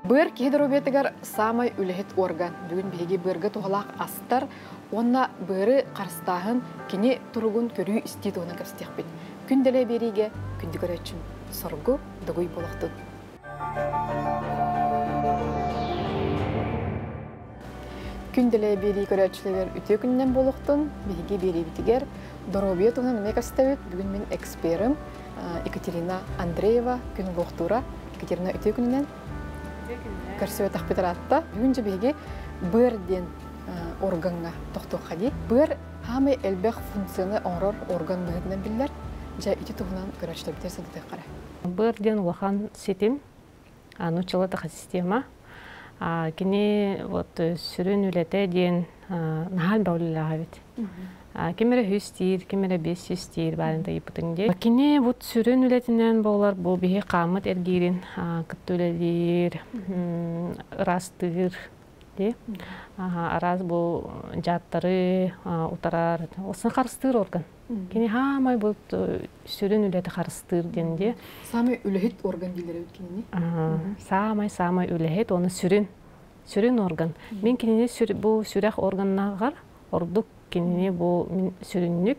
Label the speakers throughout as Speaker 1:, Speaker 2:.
Speaker 1: Быр кедеробетигер самай үлехет орган. Бүгін беге бырга туғалақ астар, онна быры қарыстағын кене тұрғын көрі істейді оны көстекпен. Күнделе береге, күнді көречім сұрғы дұғый болықтын. Күнделе бери көречілер үте күннен болықтын, беге бері бітігер. Доробет оның үмек астауыт. Бүгін мен эксперім Екатерина Андреева күн болықтыра. Екатерина үте күннен көрсөй тақпетер атта. Бүгін жебеге бөрден органға тоқту қади. Бөр хамы әлбәқ функцияны оңрор орган бөрден білдер. Жа үте тұғынан көрәчілер бітер сәдеті қарай.
Speaker 2: Бөрден уахан сетим, нучалатаға система. Кені сүрін үлеті ден нахал баулылаға бет. Кемере 100 тир, кемере 500 тир барында ипутынде. Кені сүрін үлетінен болар, бұл бейе қамыт әргерін, күттөлелер, ырастыр, араз бұл жаттары, ұтарар, осын қарыстыр орган. Кені хамай бұл сүрін үлеті қарыстыр денде.
Speaker 1: Самай үлехет орган дейлері өткеніне?
Speaker 2: Самай үлехет, оны сүрін орган. Мен кеніне бұл сүрек органнағар, ордық кеніне бұл сүріннік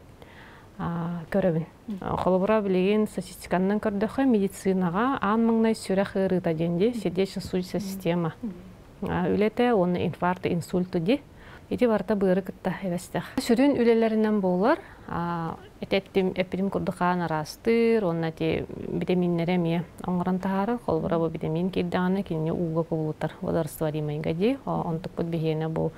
Speaker 2: көрөбін. Қолыбыра білеген статистиканнан көрдіқі медицинаға аң мыңнай сүрек ұрыта денде сердечно-сосудистая система. Үлеті оны инфаркты, инсульты де. Еті барта бұйыры күтті әвестіқ. Сүрін үлелерінен болар, әтеттім әпірім күрдіқан арастыр, онына те витаминлері ме оңыран тағары, қолбыра бұл витамин келдіғаны кеніне уға көбілутар. Водорастываримайға де, онтық бұд бігені бұл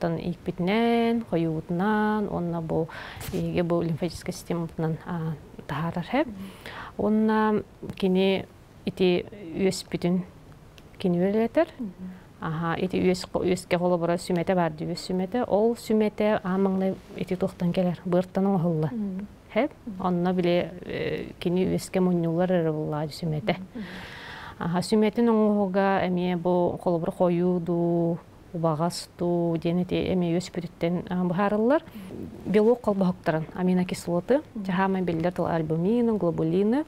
Speaker 2: тан икпетнен, қойуытынан, онына бұл лимфатическая систематынан тағарар әп. Онына кене еті өс бүтін кені өлетір. Эти өске қолы бұра сүмете барды өс сүмете. Ол сүмете амыңлай эти тоқтан келер. Бұрттан оғылы. Онына біле кені өске мұннулар әрі бұлады сүмете. Сүметін оңғыға әме бұл қолы бұра қойуду, убағасту, денеті әме өс бүріттен бұхарылар. Белок қолбы хоқтаран, аминокислоты. Жахамай белдер тыл альбумины, глобулины,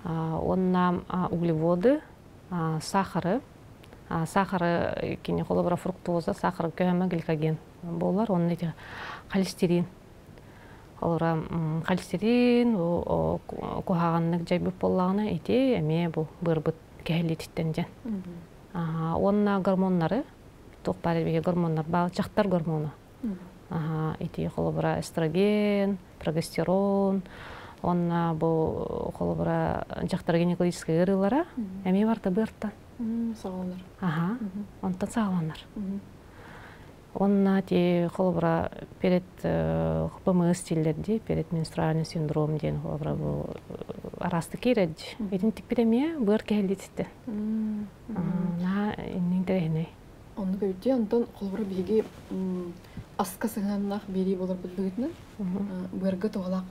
Speaker 2: онына углеводы, сахары. Сахары кене қолыбыра фруктоза, сахары көмі гликоген болар. Оның еті холестерин. Холестерин, көғағанлық жайбып болағына еті әме бұл бұрбыт кәлететтенден. Онына гормонлары, тоқпары беге гормонлар, бағыл жақтар гормоны. Еті қолыбыра эстроген, прогестерон, онына бұл қолыбыра жақтар гинекологический ұрылары әме барды бұрттан.
Speaker 1: Сағаланар.
Speaker 2: Онтан сағаланар. Онна те қолыбыра перед ПМС стилдерде, перед менструальный синдром ден қолыбыра бұл арасты кереді. Един тикпедемия бұр кәлдетті. На интелегіне.
Speaker 1: Оны көйте, онтан қолыбыра беге асқа сығынанақ бері болар бұд-бұғытны. Бұрғы тоғалақ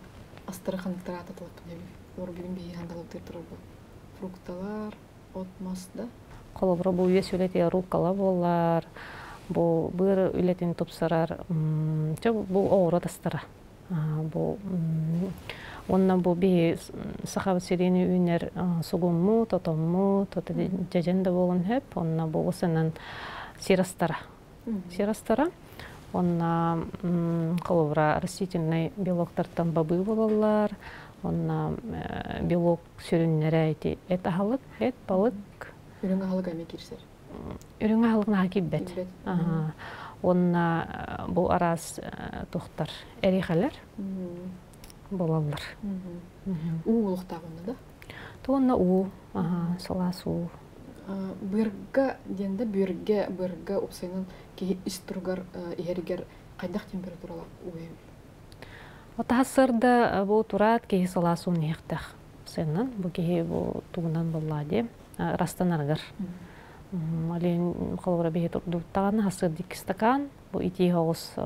Speaker 1: астыры қанықтары ататылып бұд. Ор бүгін беге қандалып тұрыр бұл. Фрукталар, отмасты.
Speaker 2: Қолыбыра бұл өс өлеті руккала болар, бұр өлетін тұпсарар, бұл оғыры тастыра. Онна бұл бей сақабы серені үйінер сұғымы, тотомы, жаженді болын хөп, онна бұл осынан сирастара. Онна қолыбыра растительный белоктартан бабы болалар, онна белок сүріннері әйті әт ағалық, әт балық.
Speaker 1: Үрің ағалық әме керсер?
Speaker 2: Үрің ағылығына кеббет. Онна бұл арас тоқтар әрейхалар болалар.
Speaker 1: Уы олықтағында да?
Speaker 2: Тоғында уы, салас уы.
Speaker 1: Бұрға денді бұрға опсайынан кейі істұрғар, ергер қайдақ температурала уы?
Speaker 2: Отағасырда бұл тұрат кейі салас уын еқтақ. Сеннен бұл кейі бұл туғынан болады. Растанаргар. Алин қолыбыра бейе тұрдықтағаны асыр дикки стакан. Бұл ити оғыз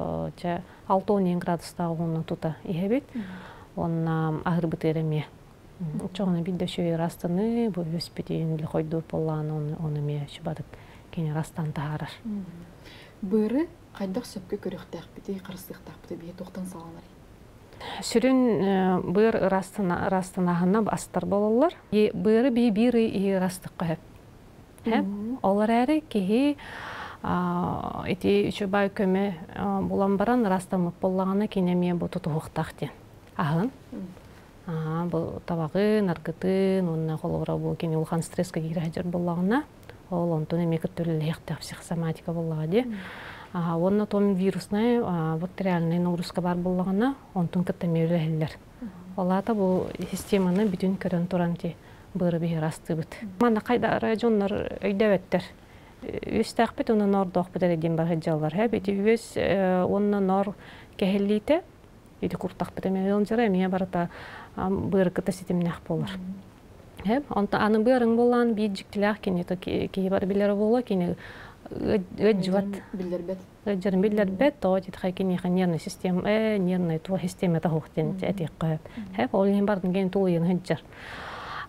Speaker 2: 6-10 градустағы оны тұта ехебет. Оны ағыр бұтыреме. Çoğuna bir de şöyle rastını bu üspetini koydu pollan onu me şubadık кини растан таарар.
Speaker 1: Быры кайдак сөпкө көрөктәк бити, кырсыктак бити бие токтан саланар.
Speaker 2: Сүрүн быр растанахына астар бололар. Быры бири и растыкка хеп. Олар әрі кеһи ити үчөбай көмө булан баран растамык боллагана кинеме бу тутуктак ден. Ахын. Бу табагын, аргытын, онна холора бу кини улхан стресске кирәҗер боллагана. Ол онтон эмекер төлөлехтә психосоматика боллага ди. Онна том вирусный, бактериальный нагрузка бар боллагана, онтон кеттемелелер. Олата бу системаны бүтүн көрөн туранти быры бир растыбыт. Мана кайда районнар өйдөбөттөр. Үстәкпет уны нордок бедерден бар хаҗалар. Бити үс онна нор кехелите. Ити куртак бетеме жара мия барата быры кыта системнах болар. Онта аны бырың болган биҗиктиләк кине ки бар билер болла кине ыҗват
Speaker 1: Билдербет.
Speaker 2: ыҗырын билдербет то ити хакини нервный система нервный то система та хохтен әти кып. Олын бардын ген тулыйын хаҗар.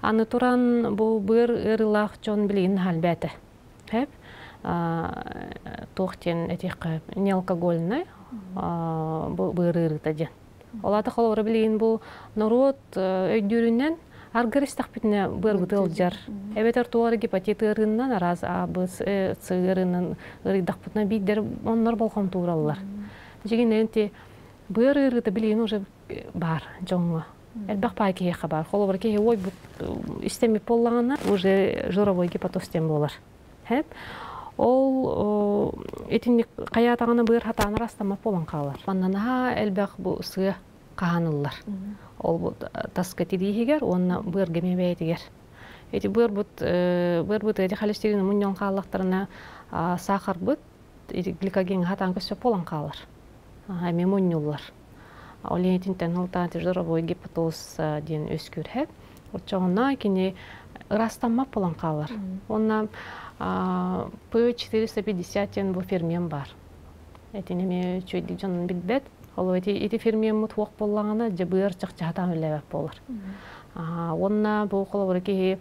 Speaker 2: Аны туран бу быр ырылах жон билин халбәте. Тохтен этих не алкогольный, бу бырырыта ден. Олата холора билин бу народ өйдүрүннән аргыристак битне быр бутыл жар. Эбетер туары гепатит ырыннан раз абыз сыгырынын ырыдак бутна бидер оннор болгон тураллар. Жеген энти бырырыта билин уже бар жоңго. Элбак пайки хабар. Холора ке ой бу истеми поллагана уже жировой гепатостем болар. Ол этинник каятаганы быр хатаны растама болан калар. Маннана элбак бу сы кааныллар. Ол бу таскатидигер, онна быр гемебейтигер. Эти быр бут эти холестерин муньон каллактарына сахар бут, эти гликоген хатан көсө болан калар. Мемоннуллар. Олентинтен ултан жировой гепатоз ден өскүр. Отчоңна кини растама болан калар. Онна P450 бу фермен бар. Эти неме чөйди жонун билбет. Ол эти фермен мутвок боллагана жабыр чакчатан элебеп болар. Онна бу колобурки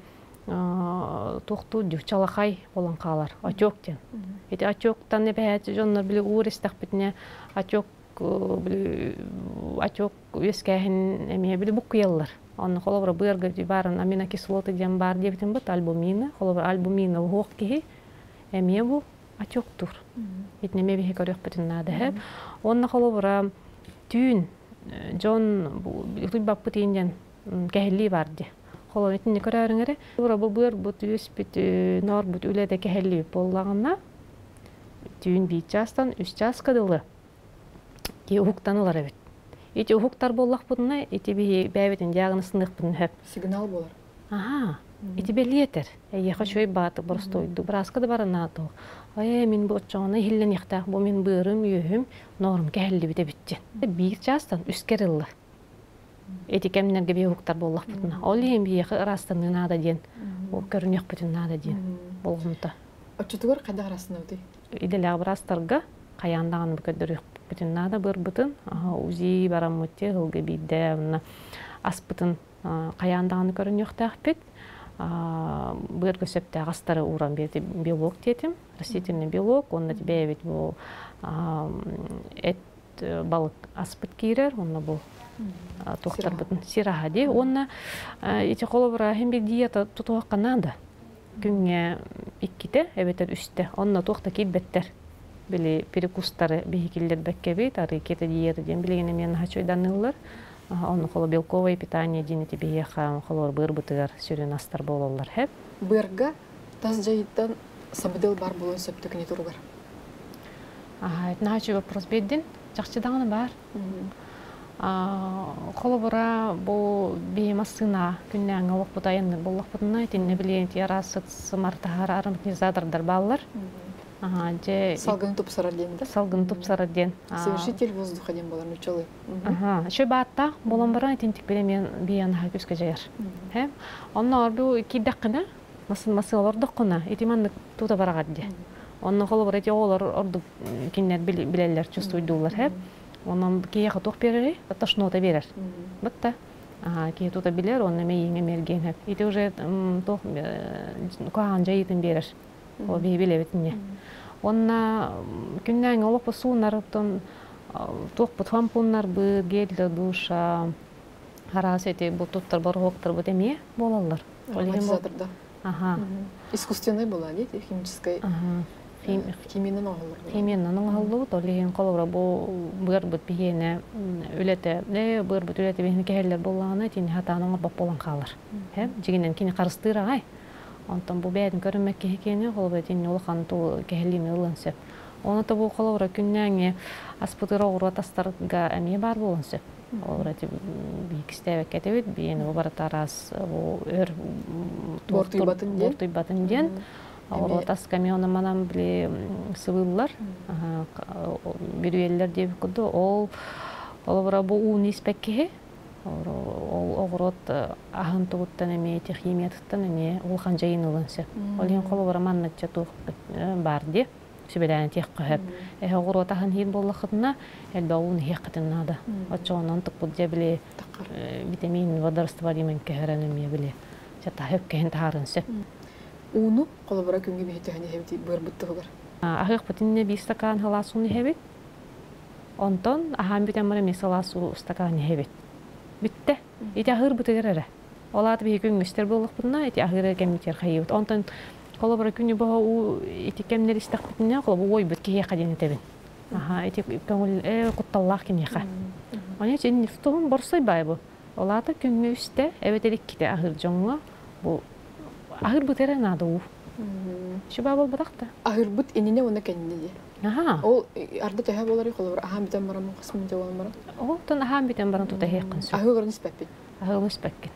Speaker 2: токту жучалахай болан калар. Очоктен. Эти очоктан небет жоннор били уристак битне очок били очок өскәһин эме били букыяллар. Он холовра бырга дибарын аминокислоты дем бар дебитин бут альбумина, холовра альбумина лохки эмебу ачоктур. Итнеме бихе көрөк битин нада. Он холовра түйүн жон бап бутинден кехли барди. Холовра итне көрөрүңөрө. Холовра бу быр бут үспит нор бут үледе кехли боллагына түйүн бичастан 3 часкадылы. Ки уктанылар эбит. Эти ухуктар боллах бутна, эти бәбетин диагнозындык бутна хеп.
Speaker 1: Сигнал болар.
Speaker 2: Эти белетер. Я хочу и баты просто иду. Браска да барана то. Мен бу чона хиллен яхта, бу мен бырым юхим норм келди бите битте. Бир частан үскерилли. Эти кемнерге бе ухуктар боллах бутна. Олем бие растан нада ден. О көрүнөк бутун нада ден. Болгунта.
Speaker 1: Очутугар кайда арасында өтөй?
Speaker 2: Иделя брастарга каяндаган бүкөдөрүк бутун нада быр бутун. Узи барамытте хылга бидде аспытын каяндаган көрүнөк тахпет. Быр көсөптө агастары уран берди белок детим, растительный белок, он на тебе ведь бу балык аспыт кирер, онна бу токтар бутун сирахади, онна эти холобра хембек диета тутуакканада. Күнгө 2-те, эбетер 3-те, онна токта килбеттер. Били перекустары бихикилдер беккебейт, ары кете диета ден билегене мен хачойданылар. Он холо белковое питание дин тебе еха холор быр бытыр сүрен астар бололар хеп.
Speaker 1: Бырга тас жайыттан сабыдыл бар болон сөптүкүнө тургар.
Speaker 2: Начи вопрос беддин, жакчы даганы бар. Холобура бу беймасына күннәң алып бутайын боллак бутына тинне билен ярасыт сымартахар ароматизатордар баллар.
Speaker 1: Салгын тупсара ден да?
Speaker 2: Салгын тупсара ден.
Speaker 1: Совершитель воздуха ден болар нучалы.
Speaker 2: Шо баатта болон баран тинтик белемен биян хакүскө жаяр. Онна орбу киддакына, масын ордокуна, этиманды тута барагадди. Онна холобур эти олар ордук кинер билелер чувствуйдулар хеп. Онан кияка тох берери, тошнота берер. Бытта. Кия тута билер, онна мейиңе мерген хеп. Ити уже тох куаган жайытын берер. о бибилебитне. Онна күннәң олоп суунарыптан тук бутфампуннар бу гелдер душа харасети бутуттар боргоктор бу деме болалар.
Speaker 1: Ароматизаторда.
Speaker 2: Ага.
Speaker 1: Искусственный была, нет, химическая.
Speaker 2: Ага.
Speaker 1: Химияның оғылыр.
Speaker 2: Химияның оғылы, толеген қолыбыра бұл бұғырбыт бігені үлеті, бұғырбыт үлеті бігені кәхелер болағына тені хатаның бап болан қалыр. Жегенен кені қарыстыр ағай. Онтан бұл бәйдің көрінмек кехекені қолыбыра тені олыған тұл кәхеліні ұлын сөп. Оны та бұл қолыбыра күннәңе аспытыр оғырға тастарға әмие бар болын сөп. Қолыбыра бейкістәвек кәтебет, бейені бұл баратарас өр бортуйбатын ден. Тас камионы манан біле сывыллар, бирюеллер деп күді, ол олыбыра бұл уын еспәкке, ол оғырот ағын тұғыттан әме, химиятықтан әме, ол қан жайын ұлынсы. Ол ең қолыбыра маннат жатуық бар де, сөбеләні тек қөхіп. Оғырот ағын хейін болықытына, әлбі уын хеққытын нады. Отчоғын тұқ бұл де біле витамин, водорство деймін кәхірін әме біле. Жата хөп кәйін тағарынсы.
Speaker 1: Уну қолыбыра күнге бейті әне хәбіті бұр бұтты ғығыр.
Speaker 2: Ағық бұтынне бей стакан халасуны хәбет. Онтон ағам бүтен мұры мес халасу стаканы хәбет. Бүтті. Еті ағыр бұтығыр әрі. Олаты бей күнгістер болық бұтына, еті ағыры кәмітер қайыбыт. Онтон қолыбыра күнге бұға еті кәмнер істақ бұтына, қолыбы ой бұт кеге қаден етебін. Еті көңіл құтталлақ кемеға. Оны жән нефтуғын борсой бай бұл. Олаты күнге үсті, әбетелік кете ағыр жоңға бұл Ағыр бұт әрі нады ұу. Шыба бол бұдақта?
Speaker 1: Ағыр бұт еніне оны кәніне де. Ол арды тәхә болары қолы ағам бітен барамын, қысмын де болам барам?
Speaker 2: Ол тон ағам бітен барам тұта хейқын су.
Speaker 1: Ағыр ғырын іспәппен?
Speaker 2: Ағыр іспәппен.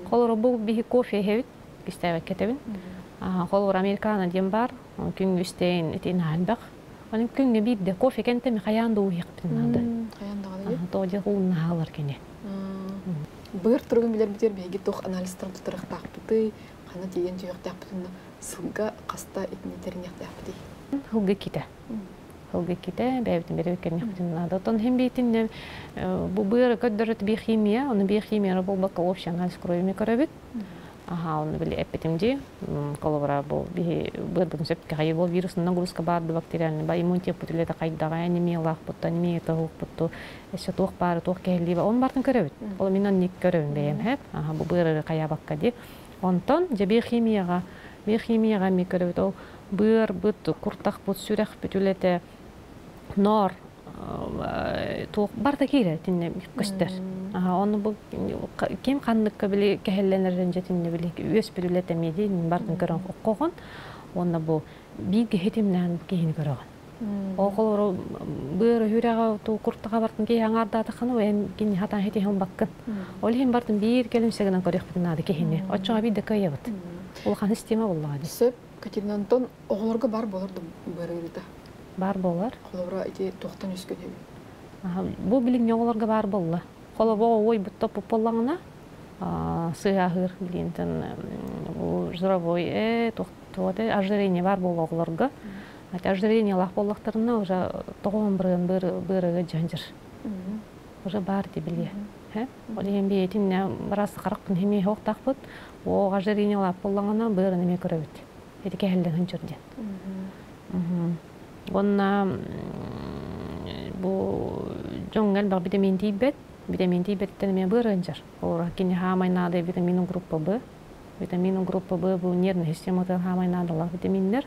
Speaker 2: Қолыр бұл бігі кофе хейвіт, кістәвәк кетебін. Қолыр Американа дем бар, күнгі үстейін етейін әлбәқ. Оның күнгі бейді кофе кәнтемі қаянды ұу хейқпен нады.
Speaker 1: Қаянды
Speaker 2: Тоғыде ғуын ғалар кәне.
Speaker 1: Бұғыр тұрғын білер бітер бейге тоқ анализтарын тұтырық тақпыты, қана деген түйіқ тақпытыны сылға қаста етіне терінек тақпыты.
Speaker 2: Хылғы кете. Хылғы кете, бәйбітін бері өкеріне құтын нады. Тон хем бейтін бұғыр көддіріт бей химия, оны бей химия бұл бақы общий анализ кровіме көрәбет. Оны білі әппетімде, қолыбыра бұл бұғыр бұтын сөпке қайы бұл вирусының нагрузка барды бактериальный, ба иммунитет бұтылеті қайдағы, анемия лақ бұтты, анемия тағуқ бұтты, әсі тоқ бары, тоқ кәлі ба, оны бартын көрәбет. Ол менен нек көрәбін бәйім әп, бұл бұғыр қая баққа де. Онтон, же биохимияға ме көрәбет, ол бұғыр бұт, құртақ бұт, сүрәқ бүтілеті, нор, тоқ барда кейрі, тінне көстер. Оны бұл кем қандыққа біле кәхелленерден жетінне біле өз білулет әмеді бардың көрін қоғын, оны бұл бейгі хетімнен кейін көріған. Ол қолыры бұйыры хүрәға құрттыға бардың кей аңардады қаны, өйін кені хатан хетейін баққын. Ол ең бардың бейір келімсегінен көрек бітін ады кейіне. Отчыңа бейді көйе бұд. Ол қан істеме болуға.
Speaker 1: Сөп, Катерина Антон, оғыларға бар болырды бұйыры
Speaker 2: бар болар.
Speaker 1: Қолыра ете тоқтан үскін ебі.
Speaker 2: Бұл білің оғыларға бар болы. Қолы боға ой бұтта бұппылаңына сыяғыр білгентін жыравой тоқты ожирение бар бол оғыларға. Ожирение лақ болықтарына уже тоғын бұрығы жанжыр. Уже бар де біле. Ол ең бейтін барасы қарақпын хемей хоқтақ бұд, оға ожирение лақ болағына бұрын еме көрі өт. Еті кәлдің жүрден. Онна бұл жоңғал баг витамин D-бет, витамин D-беттен мен бұрынжыр. Ол кені хамайнады витаминның группа Б. Витаминның группа Б бұл нервный систематы хамайнадылар витаминнер.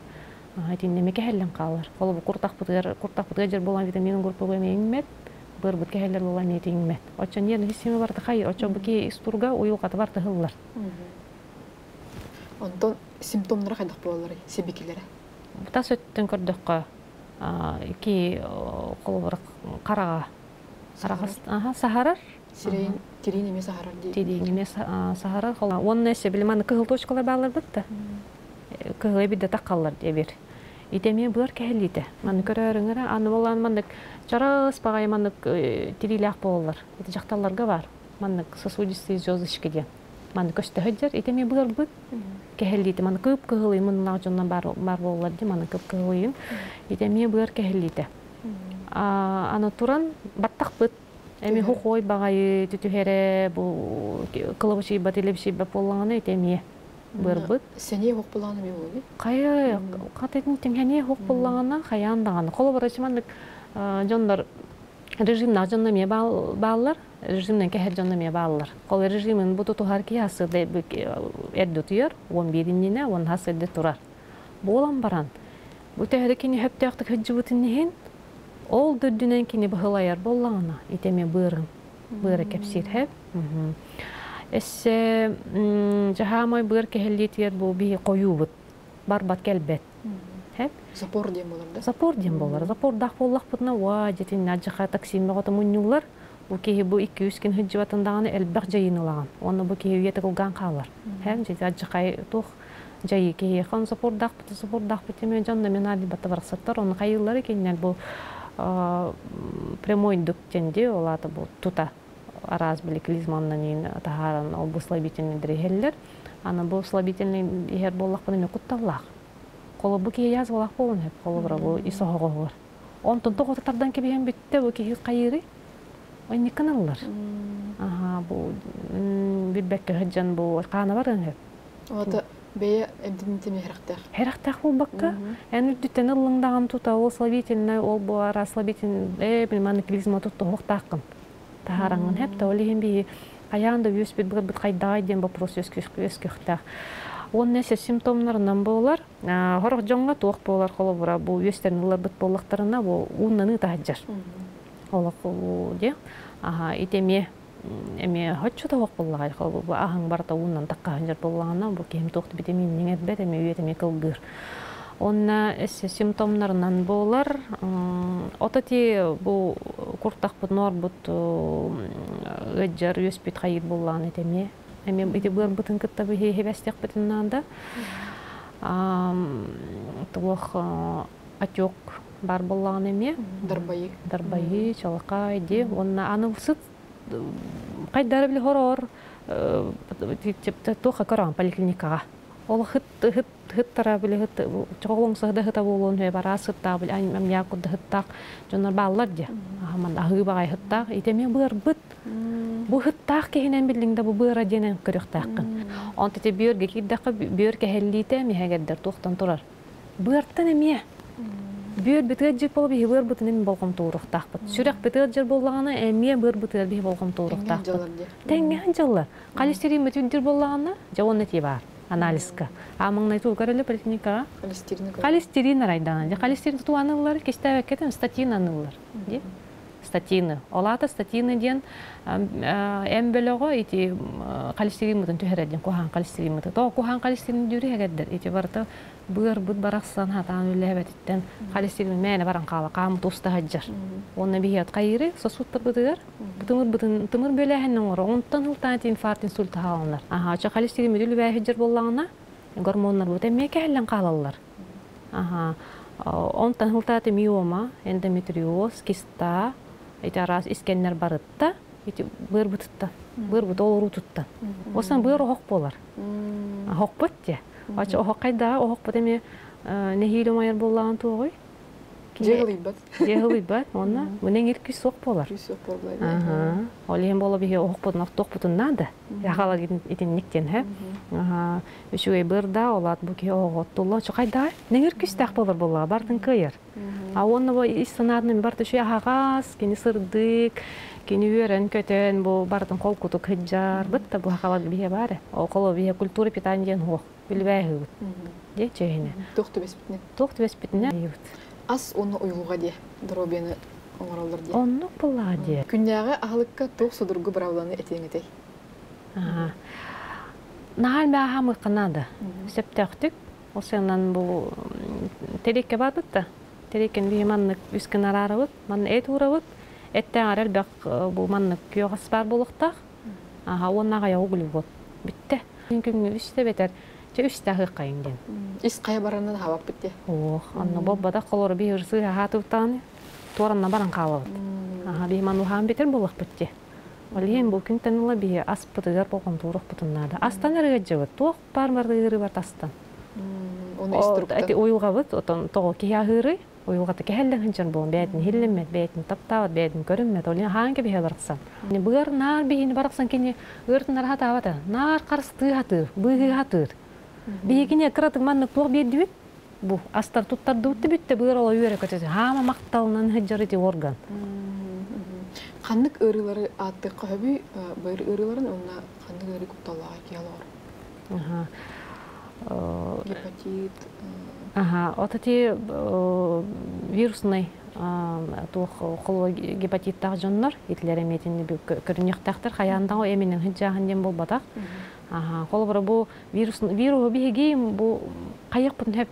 Speaker 2: Айтын неме кәхелден қалар. Ол бұл құртақ бұтға жер болған витаминның группа Б меңмет, бір бұт кәхелдер болған еті еңмет. Отча нервный система барды қайыр, отча бұке истурға ойылғаты барды ғылылар.
Speaker 1: Онтон симптомлары қайдақ болалары, себекелері?
Speaker 2: Тас өттен көрдіққа ки қолыбыр қараға сахарар.
Speaker 1: Терейін еме сахарар дейді.
Speaker 2: Терейін еме сахарар. Оның әсе біліманы кығыл точкалар бағалар бұдды. Кығыл әбеді таққалар дебер. Итеме бұлар кәлейді. Маны көреріңірі, аны болған мандық жарыс бағай мандық терейлі ақ болалар. Еті жақталарға бар. Мандық сосудистый жозышкеден. Маны көсті хөджер, итеме бұлар бұд. Кәлейді. Маны көп кығылы мұнын жоннан бар болалар де, маны көп кығылы. Итеме бұлар кәлейді. Аны туран баттақ бұд. Әме хуқой бағайы түтүхері бұл қылыбыши ба телебіши ба болғаны итеме. бырбыт.
Speaker 1: Сене хок буланы бе болби?
Speaker 2: Кайы катетін теңхәне хоқ болғана қаяндаған. Қолы барачымандық жондар режимна жонна ме баллар, режимнен кәһәр жонна ме баллар. Қолы режимін бұты тухар ки хасырда әдді тұйыр, 11-ніне, он хасырда тұрар. Болан баран. Бұты әді кені хөптіяқтық хүджі бұтыннеген, ол дүрдінен кені бұғылайар болғана, итеме бұры кәпсир хәп. Эссе жахамай быр кехеллетер бу би коюбут барбат келбет. Хеп?
Speaker 1: Запор дем болар да?
Speaker 2: Запор дем болар. Запор дах боллах бутна ва жетин наджаха таксим гата муннулар. Бу ки бу 200 кин хиджватындаганы элбах жайынылаган. Оны бу ки үйете кылган калар. Хем жет аджахай тух жайы ки хан запор дах бут мен жанна мен али бата барсаттар. Оны кайыллары кеннен бу прямой дуктенде олаты бу тута раз были клизманнанин тахаран ол бу слабительный дрехеллер. Ана бу слабительный ихер боллах бу кутталлах. Коло бу ки яз боллах болун хеп коло бу исогогор. Онтон тоготардан кебен битте бу ки кайыры. Ой не каналлар. Ага бу билбекке хаджан бу кана барын хеп.
Speaker 1: Ата бе эмдинте мехрактах.
Speaker 2: Херактах бу бакка. Эн үттен ылыңдаган тута ол слабительный ол бу ара слабительный билман клизма тутта хоктакын. Тахараңын хеп таулихин би аянда юспит бир кайдай дем вопрос өскөхтах. Он несе симптомларынан болар, хорох жоңга туак болар коло бура бу өстернилер бит боллактарына бу уннаны таҗар. Олак бу де. Аха итеме эме хоччу туак боллагай коло бу ахың барта уннан такка жер боллагана бу кем токты витамин неңет бет эме үетеме кылгыр. Онна эссе симптомларынан болар, отати бу куртак бут нор бут ыджар өспит хайыр боллаган этеме. Эме ити бир бутын кытта бу хебестек бутыннанда. Туох атёк бар боллаган эме. Дарбайы, чалакай ди. Онна аны сыт кайдары биле хорор типте тоха каран поликлиникага. Ол хыттара биле хыт чоголоң сагда хыта болгон хе бара сытта бил ам якут хыттак жонор баллар ди. Аман ахы багай хыттак итеме бир бит. Бу хыттак кенен билдиңдә бу быра денен көрөктаккын. Онты те бирге киддакка бир кехеллите мегеддер тохтан турар. Быртан эме. Бир битеҗи болуп бир бутын болгон туурактак. Сүрәк битеҗи болганы эме бир бутын бир болгон туурактак. Теңген жылы. Холестерин бүтүндүр болганы жауны тибар. Анализка. Амыңнай туу көрөлө поликлиникага. Холестерин райдан. Холестерин тутуанылар кестебе кетем статин анылар. Ди. Статины. Олата статины ден эмбелого ити холестерин мутун төһөрөдөн кохан холестерин муту. То кохан холестерин дүрү хагаддар. Ити барта быр бут бараксан хатан үлебеттен холестерин мене баран кала кам туста хаджар. Онна бият кайры сосутта быдыр. Тымыр бөлөһөннөн ора онтан ултан инфаркт инсульт хаалар. Аха, ча холестерин мүдүлү бәһиджер боллагына гормоннар бут эме кәллән калалар. Аха. Онтан ултаты миома, эндометриоз, киста ити арас искеннер барытта, ити быр бутутта, быр бут олору тутта. Осан быр хок болар. Хок бутте. Ача хок кайда, хок бут эме нехиле майыр боллаган тугой. Жегылыйбат, онна менен ирки сок болар. Ага. Олен боло бие хок бутун ток бутун нада. Ягала итин никтен хэ. Ага. Үшүгөй бырда олат буки оготтулла. Чо кайда? Нен ирки стак болар болла, бартын кыйыр. А онна бо истанадын барты шу ягагас, кени сырдык, кени үйрен көтөн бу бартын кол куту кыджар, бытта бу хакала бие бары. О коло бие культура питаниен хок. Билбэйгы. Де чейне.
Speaker 1: Токту беспитне.
Speaker 2: Токту беспитне.
Speaker 1: Ас оны уйлуга де, дробени оңоролдор де.
Speaker 2: Онну була де.
Speaker 1: Күндәгы ахлыкка ток судургу бравланы этеңете.
Speaker 2: Ага. Нахал баха мыканада. Септектик. Осеннан бу терекке бабытта. Терекен би маннык үскен арарыбыт, ман эт урабыт. Эттен арал бак бу маннык күйөгас бар болуктак. Ага, оннага ягылып бот. Битте. Күнгө үстө бетер. Үстәгы кайынден.
Speaker 1: Ис кая баранан хабап битте.
Speaker 2: Ох, анна баббада колор бирсы хатыптан торанна баран калып. Ага, би ману хам бетер болук битте. Олен бу күнтенла би аспытыгар болгон турук бутуннада. Астан эрге жыбыт, ток бар-барды бар тастан.
Speaker 1: Оны иструктор.
Speaker 2: Эти уйулгабыт, отон того киягыры, уйулгата кехелден хинчен болон, бәйтин хиллемет, бәйтин таптават, бәйтин көрүммет, олен ханге бихе бараксан. Быгар нар бихини бараксан кени ыртынар хатавата, нар карсты хатыр, быгы хатыр. Бигине кратык манны плох беддибит. Бу астар туттарды утты битте быыр ола үйрө көтөсү. Хама макталынан хыжырыты орган.
Speaker 1: Ханнык ырылары атты кабы быыр ырыларын онна ханнык ыры кутталлага киялар. Гепатит.
Speaker 2: Отати вирусный толық гепатиттағы жонлар, етлер әметінді көрінектақтыр, қаяндағы әменің хыджағын дем бол батақ. Қолы бұры бұл вирусы бігейім, бұл қайық бұтын әп,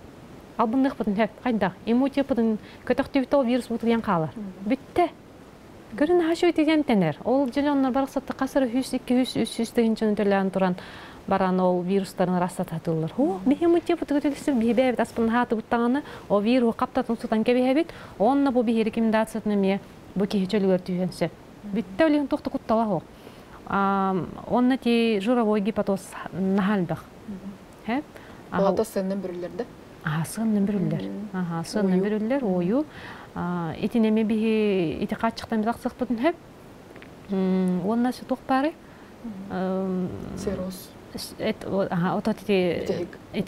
Speaker 2: албындық бұтын әп, қайдақ, эмутия бұтын көтіқті ол вирус бұтыген қалар. Бүтті. Көрін хашы өтеден тәнер. Ол жонлар барықсатты қасыры 100-200-300 деген жон төлән тұран баран ол вирустарын растататылар. Бихемутия бұты көтелісі бейбәбет аспын хаты бұттағаны, о вирус қаптатын сұтан кәбейбет, онына бұл бей рекомендациятыны ме бұл кейі чөлігер түйенсі. Бүтті өлігін тоқты құттала оқ. Онына те журовой гепатоз нахалбақ.
Speaker 1: Олада сыңнан бүрілерді?
Speaker 2: Сыңнан бүрілер. Сыңнан бүрілер, ойу. Етінеме бейі еті қатшықтан білақ сықтыдың әп. Онына сі тоқ бары.
Speaker 1: Сироз.
Speaker 2: Эти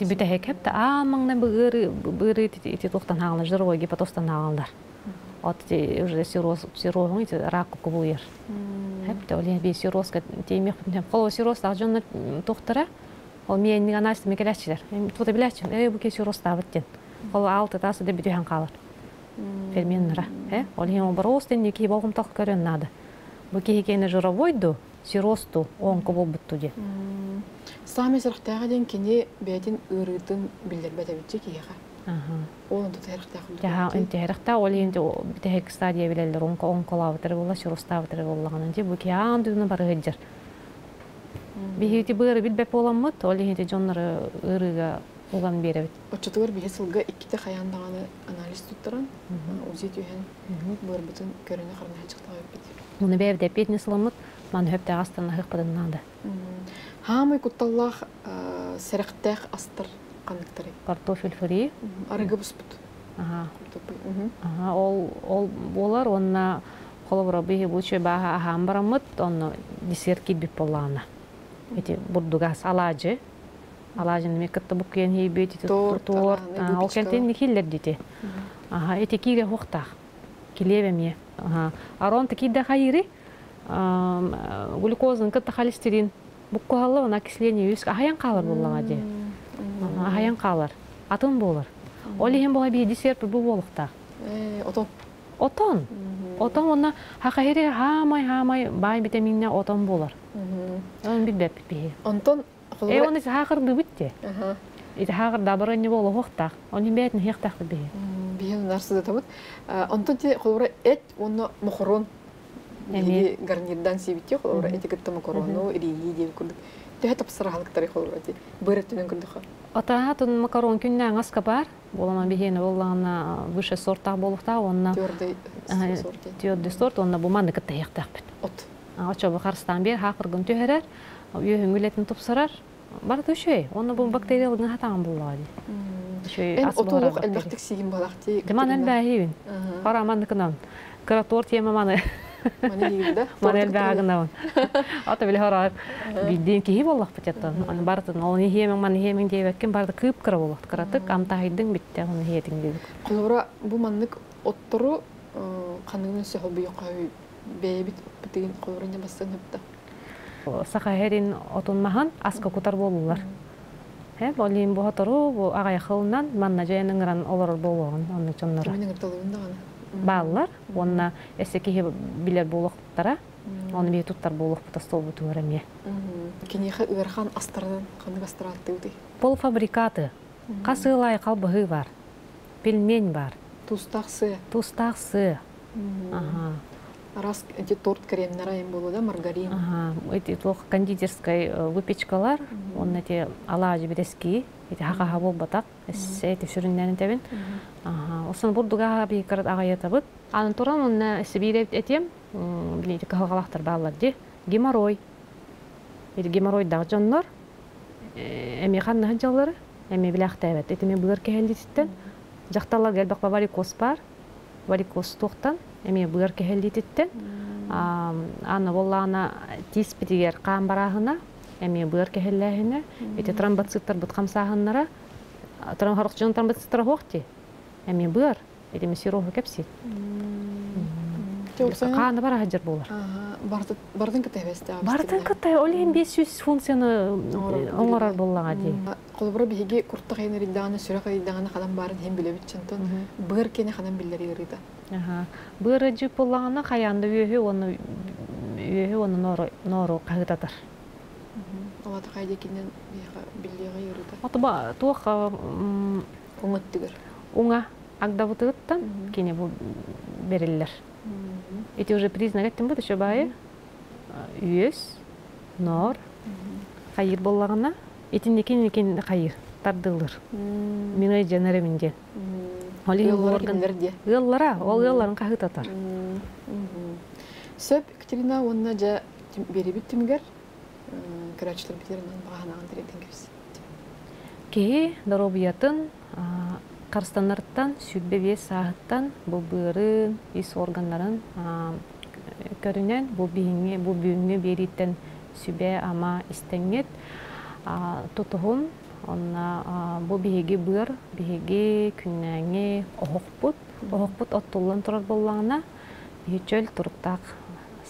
Speaker 2: бүтәһек хәптә маңна быгыры эти тоқтан һаңлар жировой гепатозтан һаңлар. Отти уже сирозың эти рак кубуер. Хәптә олен бе сирозга теймек бүтән кол сироз тагын тоқтара. Ол мен анализ мекеләчләр. Тута биләчем. Бу ке сироз табыттен. Кол алты тасы да бүтән калыр. Ферменнара. Олен баростен неки болгым так көрөн нада. Бу ке кене жировой ду сиросту он кубул буттуде.
Speaker 1: Сами сырықтағы кене бәйтін ұрытын білдербәді бітчі кейіға. Олын тұты әріқтағы
Speaker 2: білдербәді? Жаға, үнті әріқта, ол енді бітәйік стадия білелер, онколавытыры болла, сироставытыры боллағынан де, бұл кей аңдығына бары ғыджыр. Бейхеті бұғыры білбәп оламыд, ол енді жонлары ұрыға оған бері біт.
Speaker 1: Отчатығыр бейхе сылға иккіті қаяндағаны анализ тұттыран, өзет үйен бұғыр бұтын көріне қарына әчіқтіға өппеді.
Speaker 2: Оны бәйбді әпетіне сыламыд, маны хөпті ағастарына ғықпадыннады.
Speaker 1: Хамы кутталлах сәріқтәқ астыр қанықтары.
Speaker 2: Картофель фри.
Speaker 1: Арығы бұспыд.
Speaker 2: Ол болар, онына қолы бұра бейі бұлчы баға ағам барамыд, оны десерт кетбіп болағына. Эти бурдугас алажы. Алажын мекітті бұқиен хейбет, торт, ол кәнтен некелер дейті. Эти кире хоқтақ, келебеме. Арон текейді қайыры, глюкозын кітті холестерин. Бұққалы оны окисление өсік ағаян қалар болуға де. Ағаян қалар. Атын болар. Ол еген болға бейді серпі бұл болуқтақ.
Speaker 1: Отон?
Speaker 2: Отон. Отон оны хақайыры хамай бай витаминне отон болар. Оны білбәп бейі.
Speaker 1: Онтон?
Speaker 2: Оны хақырды бітте. Хақыр дабыры не болу хоқтақ. Оны бәйтін хеқтақ бейі.
Speaker 1: Бейін нарсыды табыд. Онтон те қолыра әт, оны мұқырон. Или гарнирдан сибитте холора этикетта макарону ириги деп күрдүк. Төһө тапсыралыктары холора ди. Бырыттын күрдүк.
Speaker 2: Атаатын макарон күннән аска бар. Болама бигене боллана выше сорттаг болукта, онна тёрдый сорт, онна буманы кытта яктак бит.
Speaker 1: От.
Speaker 2: Ачабы карстан бер хакыргын төһөрөр, үйөңүлетин тупсырар. Бар төшөй, онна бу бактериялыгын хатаган буллады. Төшөй асбара.
Speaker 1: Отолук элбактык сигин балакты.
Speaker 2: Деман элбәһибин. Карамандыкынан. Кратор тема маны. Манел бәгінауын. Ата білі қарар, білден кейі болақ бітеттен. Бардын, ол не хемің, маны хемің дейіп әккен барды күйіп кірі болақ. Қыратық, амтағайдың бітті, оны хейтің дедік.
Speaker 1: Құлыра, бұл манлық оттыру қанығын сөйі бұйыққа бәйбіт бітігін құлыра не бастан өпті?
Speaker 2: Сақайырын отынмахан асқа құтар болулар. Олейін бұл оттыру, ағай қылынан манна жайының ғыран олар болуғын, оны жонлары.
Speaker 1: Менің ұрталығында ғана?
Speaker 2: Баллар, онна эсекеге билер болуқтара, оны бей туттар болуқпыта стол бұтын өреме.
Speaker 1: Кенеға үйерхан астырдан қанық астыра атты өте?
Speaker 2: Полуфабрикаты. Қасылай қалбығы бар, пельмень бар.
Speaker 1: Тустақсы?
Speaker 2: Тустақсы.
Speaker 1: Арас торт кремнер айын болу да, маргарин?
Speaker 2: Эти кондитерской выпечкалар, он эти алажы бедески, эти хақа бол батақ, эти сүрінлерін тәбін. Осын бұрдыға бейкарат ағайы табыд. Анын тұран, оны сібейреп әтем, білейді қағалақтар бағалар де, геморрой. Геморройдағы жонлар, әме қанны жалары, әме біләқті әбет. Әтеме бұғыр кәхелдетіттен, жақталар gəlбақ варикоз бар, варикоз тоқтан, әме бұғыр кәхелдетіттен, аны болағына тиспетігер қан барағына, Эми быар кехелләһенә, эти тромбоциттар бут камсаһыннара, тромбоциттар тромбоциттар хохти. Эми быар, эти месироху кепсит. Каны бара хаҗыр булар.
Speaker 1: Бардын кытайбесте.
Speaker 2: Бардын кытай олен 500 функцияны оңорар буллага ди.
Speaker 1: Колбура биһиги курттак энериданы сүрәк идаганы кадан барын һәм билебит чынтын. Быар кене кадан биллери йөридә.
Speaker 2: Быар җип буллагына каянды үһү оны нору кагытатар.
Speaker 1: Алата кайда кинен биллеге йөридә.
Speaker 2: Атба тух
Speaker 1: Умыттыгыр.
Speaker 2: Уңа агдабытыттан кине бу бериллер. Эти уже признак еттен бут еще бай. Үес, нор, хайыр боллагына, этин некен хайыр тардылыр. Миңа жанары минде. Ыллара, ол ылларын кагытатар.
Speaker 1: Сөп Екатерина онна жа беребит тимгер көрәчләр битереннән баганаган директен кебез.
Speaker 2: Ки доробиятын Карстаннарттан, сүббе сағыттан, бұл бұйырын, ис органларын көрінен, бұл бүйіңе береттен сүбе ама істеңет. Тұтығын, бұл бейге бұйыр, бейге күннәңе оғықпұт оттылын тұрар болағына, бейчөл тұрықтақ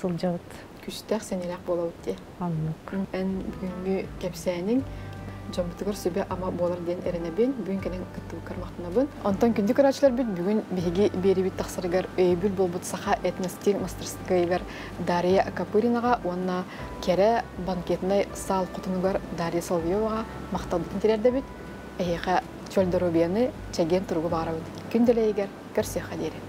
Speaker 2: сылжауыт.
Speaker 1: Күштәк сәнеләк бола өтте.
Speaker 2: Аннық.
Speaker 1: Ән бүгінгі кәпсәнің Жамбытыгыр сөбе ама болар ден эренебен, бүгін кенен кыттығы кармақтынабын. Онтан күнді көрәчілер бүт, бүгін бейге беребет тақсырыгар өйбіл болбыт саха этностиль мастерскайгар Дарья Капыринаға, онна кере банкетінай сал құтынығар Дарья Соловьеваға мақталдытын терерді бүт, әйеға чөлдіробияны чәген тұрғы бара бүт. Күнделейгер көрсе қадері.